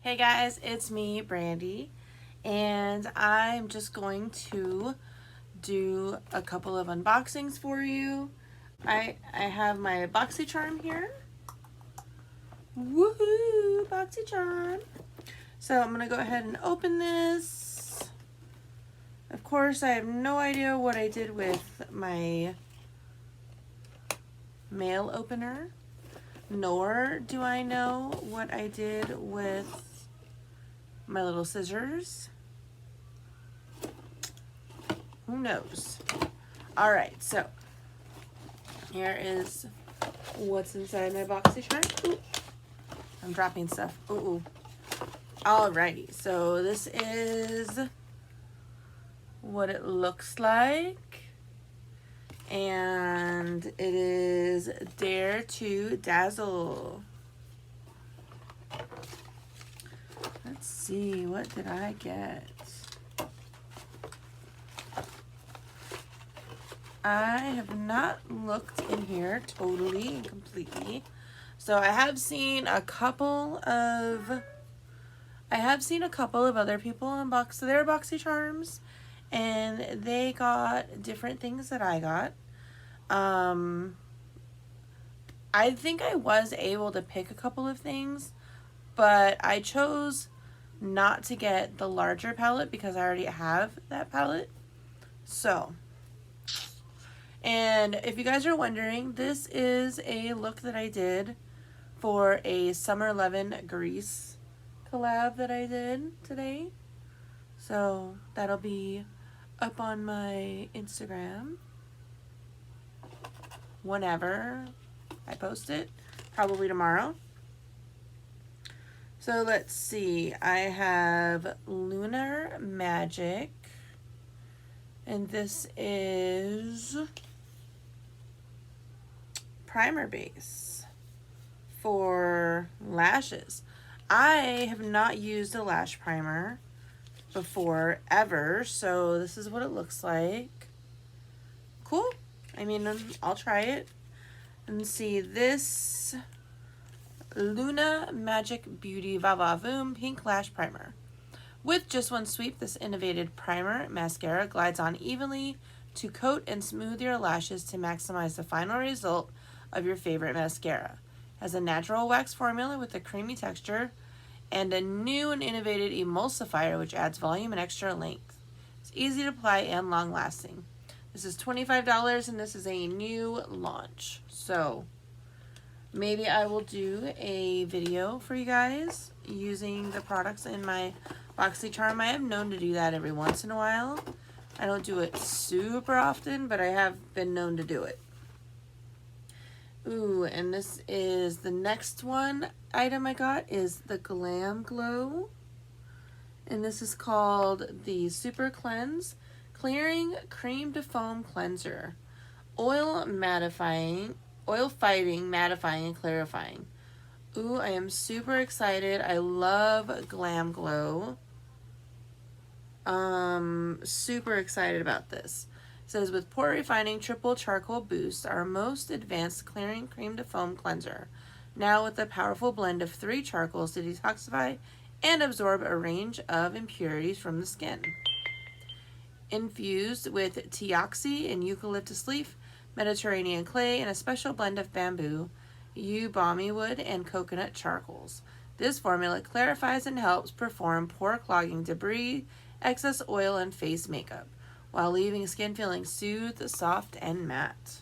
Hey guys, it's me, Brandy, and I'm just going to do a couple of unboxings for you. I have my Boxycharm here. Woohoo, Boxycharm. So I'm going to go ahead and open this. Of course, I have no idea what I did with my mail opener, nor do I know what I did with my little scissors. Who knows? All right, so here is what's inside my Boxycharm. Ooh, I'm dropping stuff. Ooh. Alrighty, so this is what it looks like, and it is Dare to Dazzle. Let's see, what did I get? I have not looked in here totally and completely. So I have seen a couple of other people unbox their Boxycharms, and they got different things that I got. I think I was able to pick a couple of things, but I chose not to get the larger palette because I already have that palette. So, and if you guys are wondering, this is a look that I did for a Summer 11 Grease collab that I did today. So that'll be up on my Instagram whenever I post it, probably tomorrow. So let's see, I have Lunar Magic, and this is primer base for lashes. I have not used a lash primer before ever, so this is what it looks like. Cool. I mean, I'll try it and see. This Luna Magic Beauty Va Va Voom Pink Lash Primer. With just one sweep, this innovative primer mascara glides on evenly to coat and smooth your lashes to maximize the final result of your favorite mascara. Has a natural wax formula with a creamy texture and a new and innovative emulsifier which adds volume and extra length. It's easy to apply and long lasting. This is $25 and this is a new launch. So maybe I will do a video for you guys using the products in my Boxycharm. I am known to do that every once in a while. I don't do it super often, but I have been known to do it. Ooh, and this is the next item I got is the Glam Glow. And this is called the Super Cleanse Clearing Cream to Foam Cleanser. Oil fighting, mattifying, and clarifying. Ooh, I am super excited. I love Glam Glow. Super excited about this. It says, with pore refining triple charcoal boost, our most advanced clearing cream to foam cleanser. Now with a powerful blend of 3 charcoals to detoxify and absorb a range of impurities from the skin. Infused with teoxy and eucalyptus leaf, Mediterranean clay, and a special blend of bamboo, balmy wood, and coconut charcoals. This formula clarifies and helps perform pore clogging debris, excess oil, and face makeup, while leaving skin feeling soothed, soft, and matte.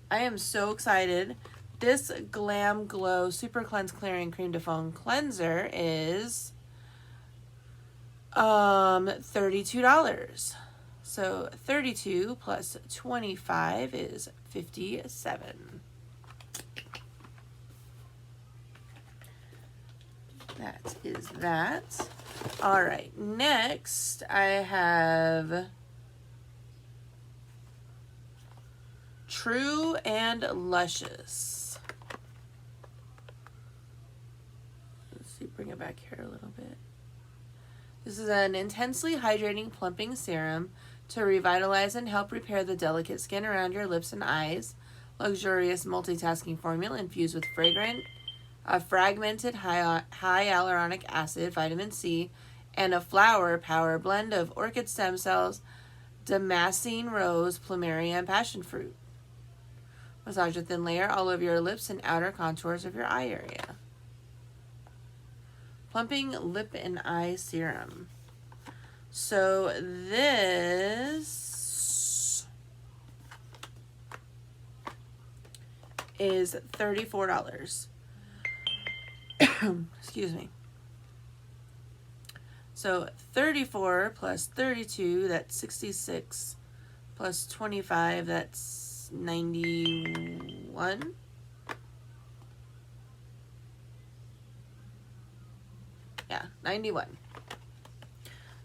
I am so excited. This Glam Glow Super Cleanse Clearing Cream to Foam Cleanser is $32. So 32 plus 25 is 57. That is that. All right, next I have True and Luscious. Let's see, bring it back here a little bit. This is an intensely hydrating plumping serum to revitalize and help repair the delicate skin around your lips and eyes. Luxurious multitasking formula infused with fragrant a fragmented high hyaluronic acid, vitamin C, and a flower power blend of orchid stem cells, damascene rose, plumeria, and passion fruit. Massage a thin layer all over your lips and outer contours of your eye area. Plumping lip and eye serum. So this is $34. Excuse me. So 34 plus 32, that's 66, plus 25, that's 91. Yeah, 91.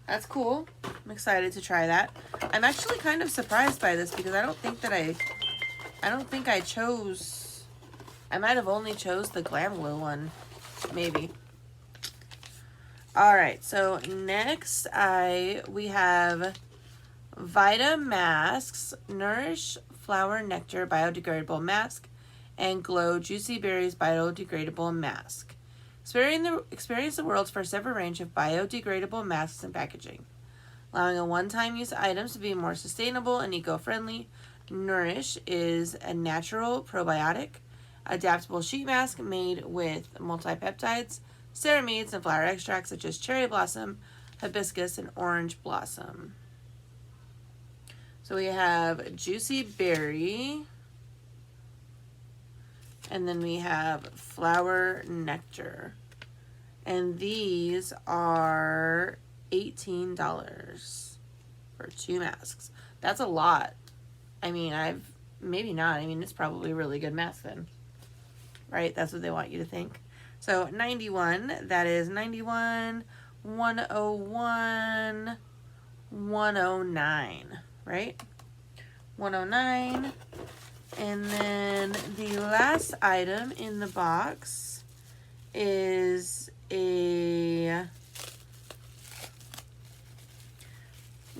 That's cool. I'm excited to try that. I'm actually kind of surprised by this because I don't think I chose, I might have only chose the Glam Glow one, maybe. All right, so next we have Vita Masks, Nourish Flower Nectar Biodegradable Mask, and Glow Juicy Berries Biodegradable Mask. Experience the world's first ever range of biodegradable masks and packaging. Allowing a one-time use items to be more sustainable and eco-friendly, Nourish is a natural probiotic, adaptable sheet mask made with multi-peptides, ceramides, and flower extracts such as cherry blossom, hibiscus, and orange blossom. So we have Juicy Berry, and then we have Flower Nectar. And these are $18 for 2 masks. That's a lot. I mean, maybe not. I mean, it's probably a really good mask then. Right? That's what they want you to think. So 91, that is 91, 101, 109, right? 109. And then the last item in the box is a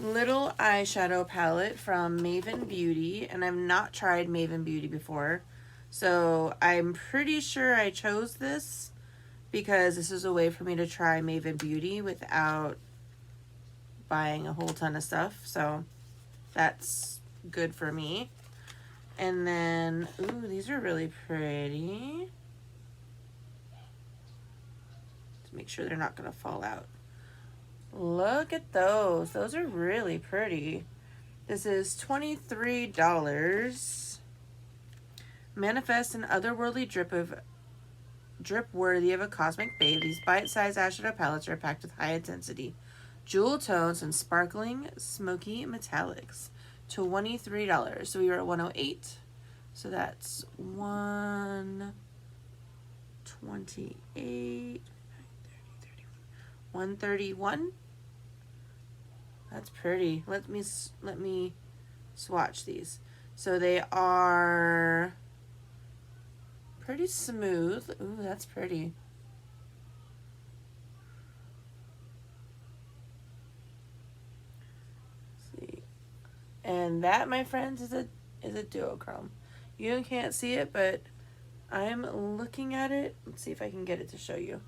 little eyeshadow palette from Maven Beauty, and I've not tried Maven Beauty before, so I'm pretty sure I chose this because this is a way for me to try Maven Beauty without buying a whole ton of stuff, so that's good for me. And then, ooh, these are really pretty. To make sure they're not going to fall out. Look at those. Those are really pretty. This is $23. Manifest an otherworldly drip worthy of a cosmic babe. These bite-sized eyeshadow palettes are packed with high intensity jewel tones and sparkling smoky metallics. $23. So we were at 108. So that's 128. 131. That's pretty. Let me swatch these. So they are pretty smooth. Ooh, that's pretty. Let's see. And that, my friends, is a duochrome. You can't see it, but I'm looking at it. Let's see if I can get it to show you.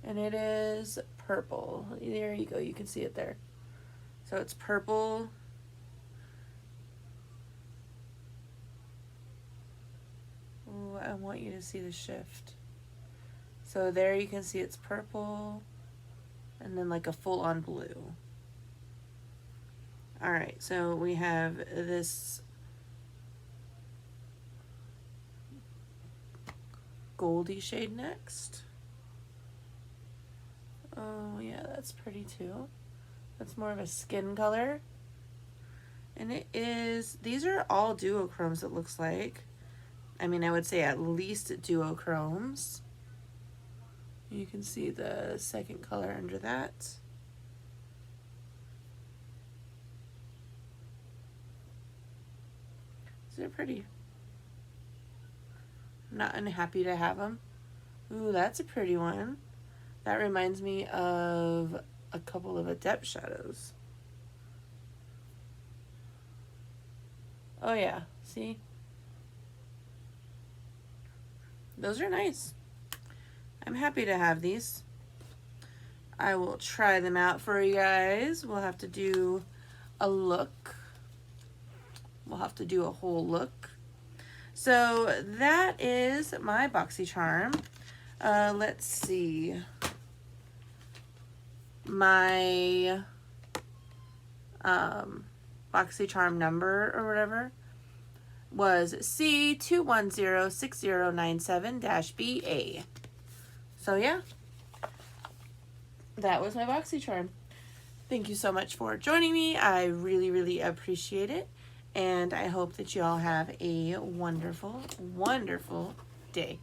And it is purple. There you go. You can see it there. So it's purple. Ooh, I want you to see the shift. So there you can see it's purple and then like a full-on blue. All right, so we have this goldy shade next. Oh yeah, that's pretty too. That's more of a skin color. And it is, these are all duochromes, it looks like. I mean, I would say at least duochromes. You can see the second color under that. They're pretty. I'm not unhappy to have them. Ooh, that's a pretty one. That reminds me of a couple of Adept shadows. Oh yeah, see? those are nice. I'm happy to have these. I will try them out for you guys. We'll have to do a look. We'll have to do a whole look. So that is my Boxycharm. Let's see. My Boxycharm number or whatever was C2106097-BA. So yeah, that was my Boxycharm. Thank you so much for joining me. I really, really appreciate it. And I hope that you all have a wonderful, wonderful day.